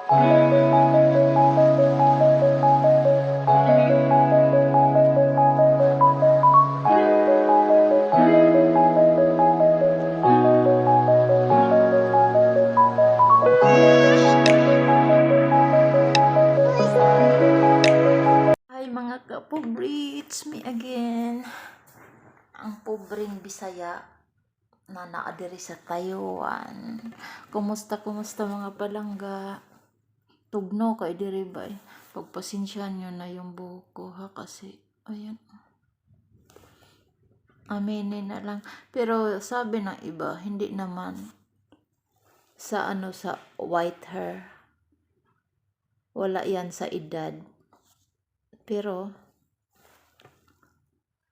Hi mga kapobre, it's me again. Ang pobreng Bisaya na naadiri sa Taiwan. Kumusta mga palangga? Tugno kay diri ba? Pagpasensyahan nyo na yung buhok ko ha, kasi ayan. Aminin na lang. Pero sabi ng iba, hindi naman sa sa white hair. Wala yan sa edad. Pero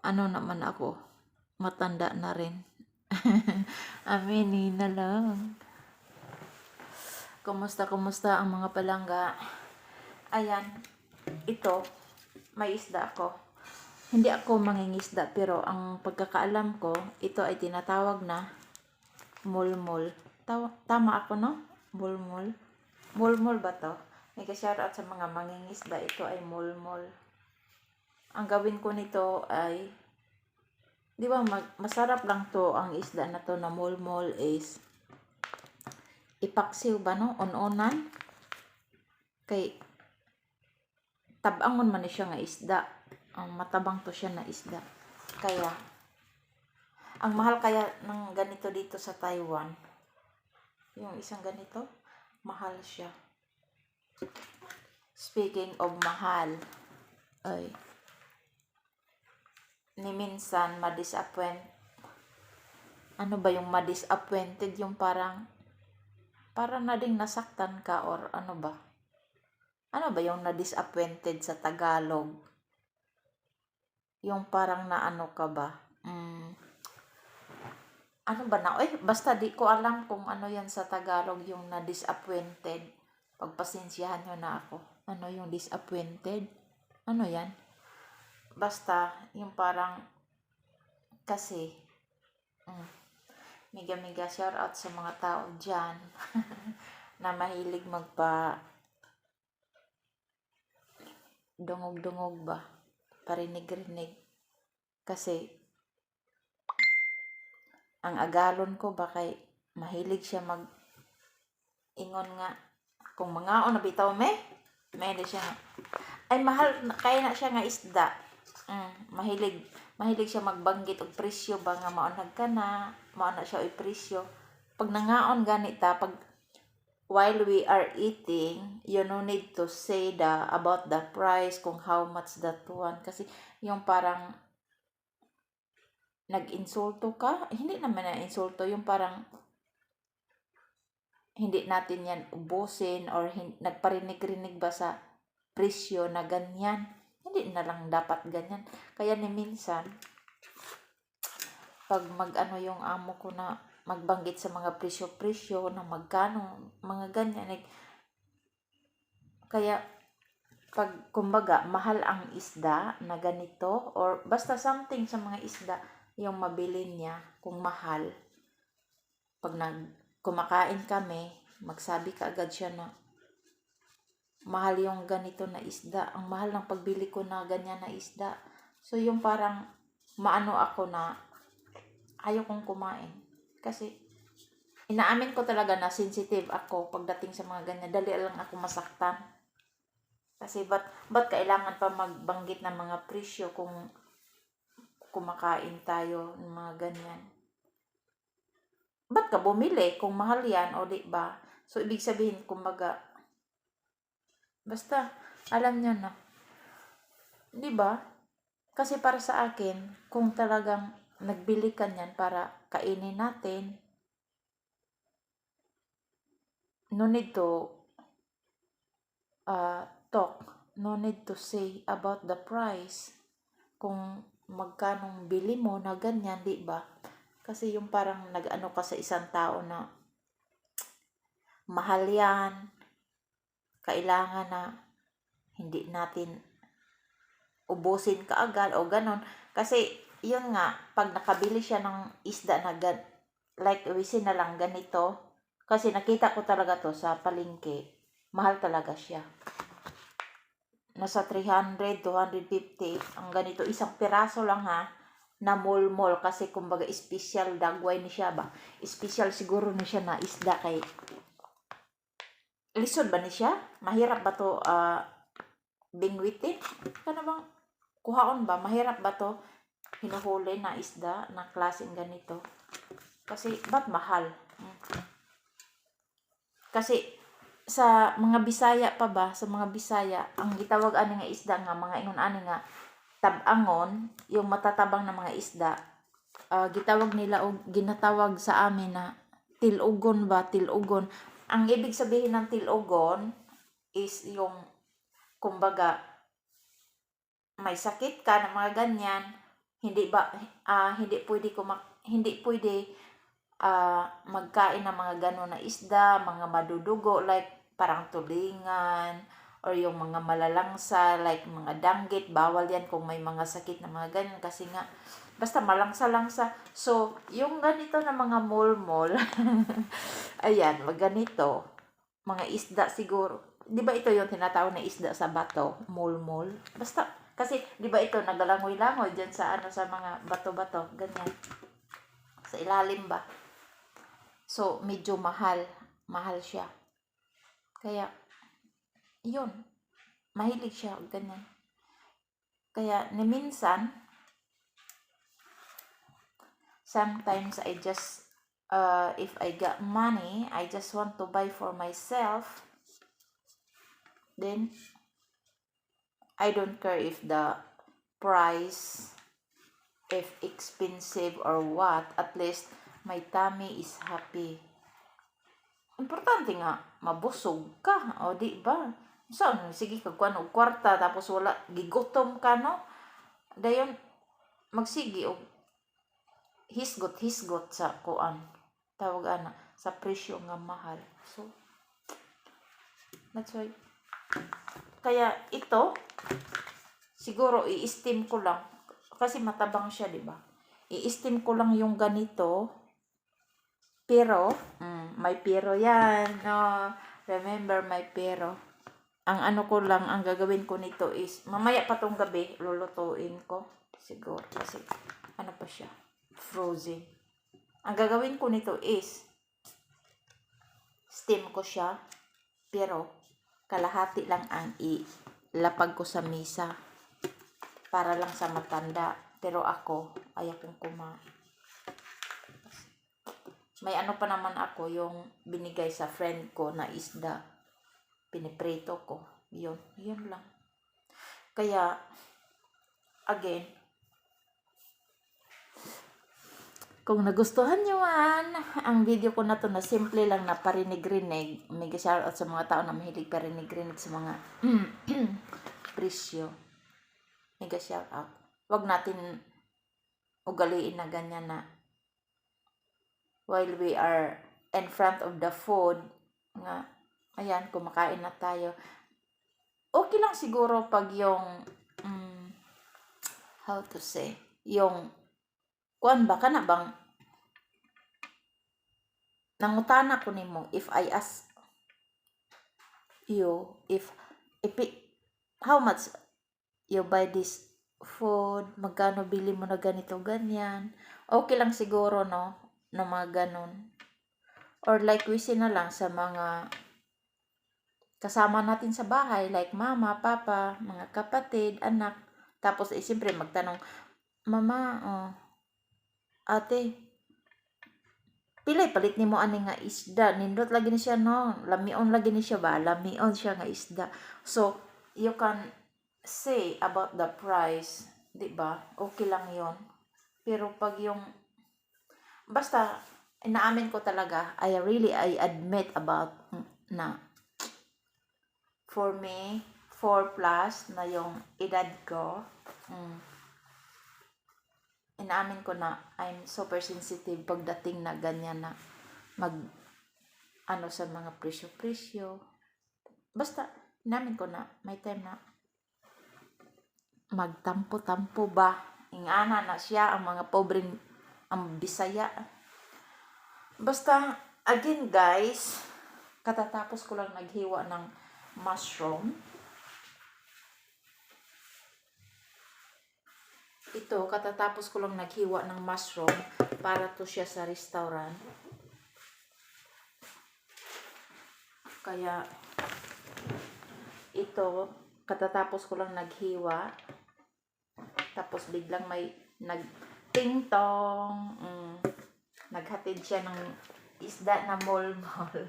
ano naman ako, matanda na rin. Aminin na lang. Kumusta ang mga palangga? Ayan, ito, may isda ako. Hindi ako mangingisda, pero ang pagkakaalam ko, ito ay tinatawag na mulmul. Tama ako, no? Mulmul. Mulmul ba to? May ka-shoutout sa mga mangingisda, ito ay mulmul. Ang gawin ko nito ay, di ba masarap lang to, ang isda na to na mulmul is ipaksiw ba, no? On-onan. Kay tabangon man siya nga isda. Ang matabang to siya na isda. Kaya ang mahal kaya ng ganito dito sa Taiwan. Yung isang ganito, mahal siya. Speaking of mahal, ay ni minsan ma-disappoint. Ano ba yung ma-disappointed? Yung parang na ding nasaktan ka, or ano ba? Ano ba yung na-disappointed sa Tagalog? Yung parang na ano ka ba? Ano ba na? Basta di ko alam kung ano yan sa Tagalog, yung na-disappointed. Pagpasensyahan nyo na ako. Ano yung disappointed? Ano yan? Basta, yung parang, kasi, miga-miga shoutout sa mga tao dyan na mahilig dungog-dungog ba? Parinig-rinig. Kasi, ang agalon ko ba kay mahilig siya ingon nga, kung mga na bitaw mahilig siya nga. Ay, mahal, kaya na siya nga isda. Mahilig siya magbanggit og presyo ba nga maunag ka na, mauna siya og presyo. Pag nangaon ganita, while we are eating, you no need to say about the price, kung how much that one. Kasi yung parang nag-insulto ka, hindi naman na insulto, yung parang hindi natin yan ubusin, or nagparinig-rinig ba sa presyo na ganyan. Hindi na lang dapat ganyan. Kaya ni minsan, pag yung amo ko na magbanggit sa mga presyo-presyo na magkano, mga ganyan. Kaya, pag kumbaga, mahal ang isda na ganito, or basta something sa mga isda, yung mabili niya, kung mahal, pag kumakain kami, magsabi ka agad siya na, mahal yung ganito na isda. Ang mahal ng pagbili ko na ganyan na isda. So, yung parang maano ako na ayaw kong kumain. Kasi, inaamin ko talaga na sensitive ako pagdating sa mga ganyan. Dali lang ako masaktan. Kasi, ba't kailangan pa magbanggit ng mga presyo kung kumakain tayo ng mga ganyan? Ba't ka bumili kung mahal yan, o di ba? So, ibig sabihin, kumbaga, basta, alam nyo na. Di ba? Kasi para sa akin, kung talagang nagbili ka niyan para kainin natin, no need to talk, no need to say about the price. Kung magkanong bili mo na ganyan, di ba? Kasi yung parang nag-ano ka sa isang tao na mahal yan, kailangan na hindi natin ubusin kaagad o ganon. Kasi yun nga, pag nakabili siya ng isda na like wisin na lang ganito, kasi nakita ko talaga to sa palengke, mahal talaga siya. Nasa 300, 250 ang ganito. Isang piraso lang ha, na mol-mol kasi kumbaga special dagway ni siya ba. Special siguro ni siya na isda kay lisod ba ni siya? Mahirap ba to bingwitin? Kana bang kuhaon ba? Mahirap ba to hinuhuli na isda na klaseng ganito? Kasi ba't mahal? Kasi sa mga Bisaya pa ba, sa mga Bisaya, ang gitawag ani nga isda nga, mga ingon ani nga, tabangon, yung matatabang na mga isda, gitawag nila o ginatawag sa amin na tilugon ba, tilugon. Ang ibig sabihin ng tilugon is yung, kumbaga, may sakit ka na mga ganyan, hindi pwede magkain ng mga gano'n na isda, mga madudugo like parang tulingan or yung mga malalangsa like mga danggit, bawal yan kung may mga sakit na mga ganyan kasi nga basta malangsa-langsa. So, yung ganito na mga mol-mol, ayan, wag ganito, mga isda siguro. Di ba ito yung tinatawag na isda sa bato, mol-mol? Basta, kasi di ba ito nagalangoy-langoy dyan sa sa mga bato-bato, ganyan. Sa ilalim ba? So, medyo mahal siya. Kaya, yun, mahilig siya, ganyan. Kaya, minsan, sometimes I just, if I got money, I just want to buy for myself, then, I don't care if the price, if expensive or what, at least, my tummy is happy. Importante nga, mabusog ka, o di ba? So, sige kagkuan og kwarta, tapos wala, gigutom ka, no? Dayon, magsigi og hisgot sa kuan. Tawag ana, sa presyo nga mahal. So, that's why. Kaya ito, siguro i-steam ko lang. Kasi matabang siya, di ba? I-steam ko lang yung ganito. Pero, may pero yan. No, remember, may pero. Ang ano ko lang, ang gagawin ko nito is, mamaya pa tong gabi, lulutuin ko. Siguro, kasi, ano pa siya? Frozen. Ang gagawin ko nito is, steam ko siya, pero, kalahati lang ang ilapag ko sa misa. Para lang sa matanda. Pero ako, ayaw kong kumain. May ano pa naman ako, yung binigay sa friend ko na isda. Piniprito ko. Yun lang. Kaya, again, kung nagustuhan nyo man ang video ko na to na simple lang na parinig-rinig, mega shoutout sa mga tao na mahilig parinig-rinig sa mga presyo. Mega shoutout. Wag natin ugaliin na ganyan na while we are in front of the food, nga, ayan, kumakain na tayo. Okay lang siguro pag yung, how to say, yung, kuan ba ka na bang, nangutana ko nimo, if I ask you, how much you buy this food, magkano bili mo na ganito, ganyan, okay lang siguro, no, na mga ganon. Or like we say na lang sa mga kasama natin sa bahay, like mama, papa, mga kapatid, anak. Tapos, siyempre magtanong, mama, ate, pilay palit nimo ani nga isda, nindot lagi ni siya, no, lamion lagi ni siya ba, lamion siya nga isda. So, you can say about the price, di ba? Okay lang yon. Pero pag yung, basta, inaamin ko talaga, I admit about na for me, 4 plus na yung edad ko, inaamin ko na I'm super sensitive pagdating na ganyan na sa mga presyo. Basta, inaamin ko na may time na magtampo-tampo ba. Ingana na siya ang mga pobreng ang Bisaya. Basta, again guys, katatapos ko lang naghiwa ng mushroom. Ito, katatapos ko lang naghiwa ng mushroom para to siya sa restaurant. Kaya, ito, katatapos ko lang naghiwa. Tapos biglang may nag-ting-tong. Naghatid siya ng isda na molmol.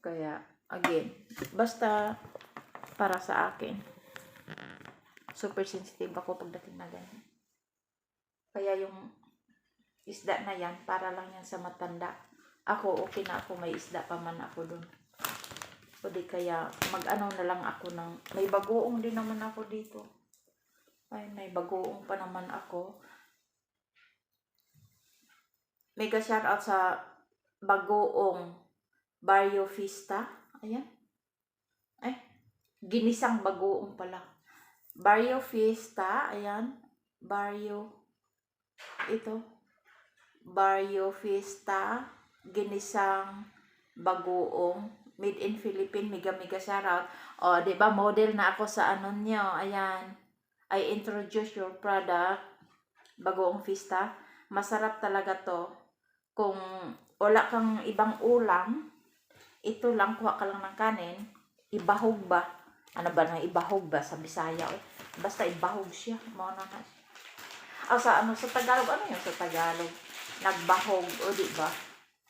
Kaya, again, basta para sa akin, super sensitive ako pagdating na ganyan. Kaya yung isda na yan, para lang yan sa matanda. Ako, okay na ako, may isda pa man ako dun. O di kaya, mag-ano na lang ako ng, may bagoong din naman ako dito. Ay, may bagoong pa naman ako. Mega shoutout sa bagoong Barrio Vista. Ayan. Ay, ginisang bagoong pala. Barrio Vista. Ayan. Ito. Barrio Vista. Ginisang bagoong. Made in Philippines. Mega shoutout. O, diba model na ako sa ano nyo. Ayan. I introduce your product. Bagoong Vista. Masarap talaga to. Kung wala kang ibang ulam, ito lang, kuha ka lang ng kanin, ibahog ba? Ano ba na ibahog ba sa Bisaya? Basta ibahog siya. Sa Tagalog, ano yun sa Tagalog? Nagbahog, o di ba?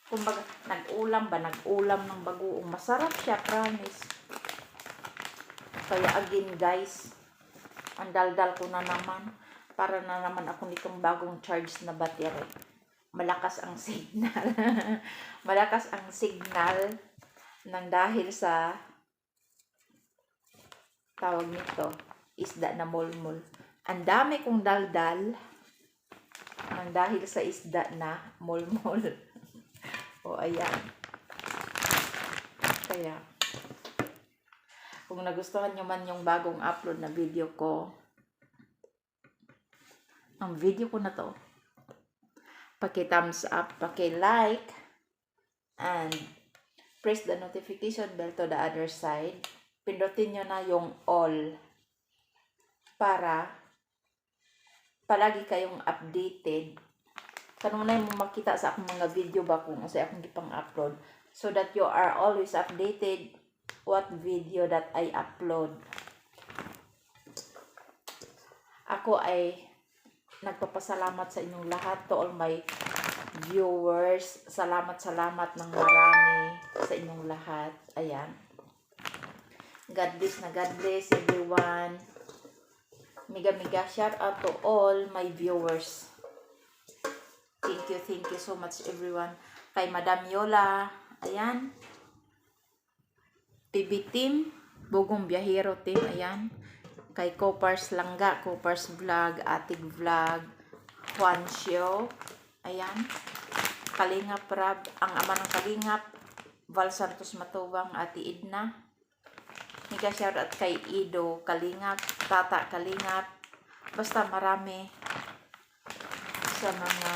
Kumbaga, nag-ulam ng bagoong. Masarap siya, promise. Kaya again guys, ang daldal ko na naman. Para na naman ako nitong bagong charge na battery. Malakas ang signal. Malakas ang signal nang dahil sa tawag nito, isda na molmol. Ang dami kong daldal nang dahil sa isda na molmol. O ayan. Kaya, kung nagustuhan nyo man yung bagong upload na video ko, ang video ko na to, paki-thumbs up, paki-like, and press the notification bell to the other side. Pindutin nyo na yung all para palagi kayong updated. Kanunay mo makita sa akong mga video ba kung sa akong gipang upload, so that you are always updated what video that I upload. Ako ay nagpapasalamat sa inyong lahat, to all my viewers. Salamat ng marami sa inyong lahat. Ayan. God bless everyone. Mega shout out to all my viewers. Thank you so much everyone. Kay Madam Yola, ayan. PB Team, Bugong Biyahero Team, ayan. Kay Copars Langga, Copars Vlog, Atig Vlog, Juan Show, ayan. Kalingap Rab, ang ama ng Kalingap, Val Santos Matubang, Ate Idna. Mega shout out kay Ido Kalingap, Tata Kalingap, basta marami sa mga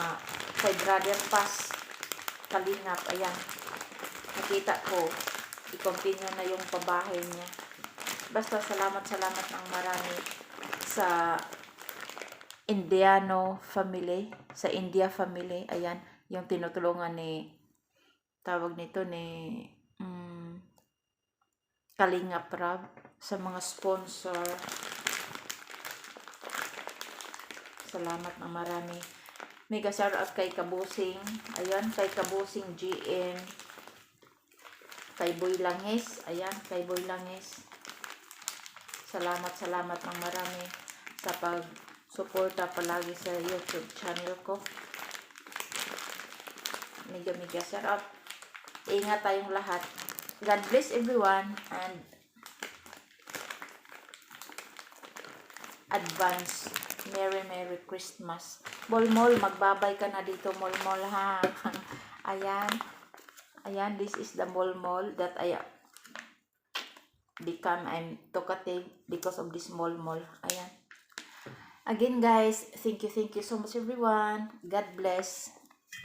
kay Brother Paz Kalingap, ayan. Nakita ko, i-continue na yung pabahay niya. Basta salamat ng marami sa Indiano family, sa India family, ayan, yung tinutulungan ni, tawag nito ni Kalingap Rab, sa mga sponsor. Salamat ng marami. Mega shout out kay Kabusing, ayan, kay Kabusing GM, kay Boy Langis, ayan, kay Boy Langis. Salamat ng marami sa pag-suporta palagi sa YouTube channel ko. Mega shout out. Ingat tayong lahat. God bless everyone and advance Merry Christmas. Molmol, magbabay ka na dito, Molmol, ha. Ayan, this is the molmol that I'm talkative because of this molmol. Ayan. Again guys, thank you so much everyone. God bless.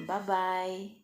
Bye-bye.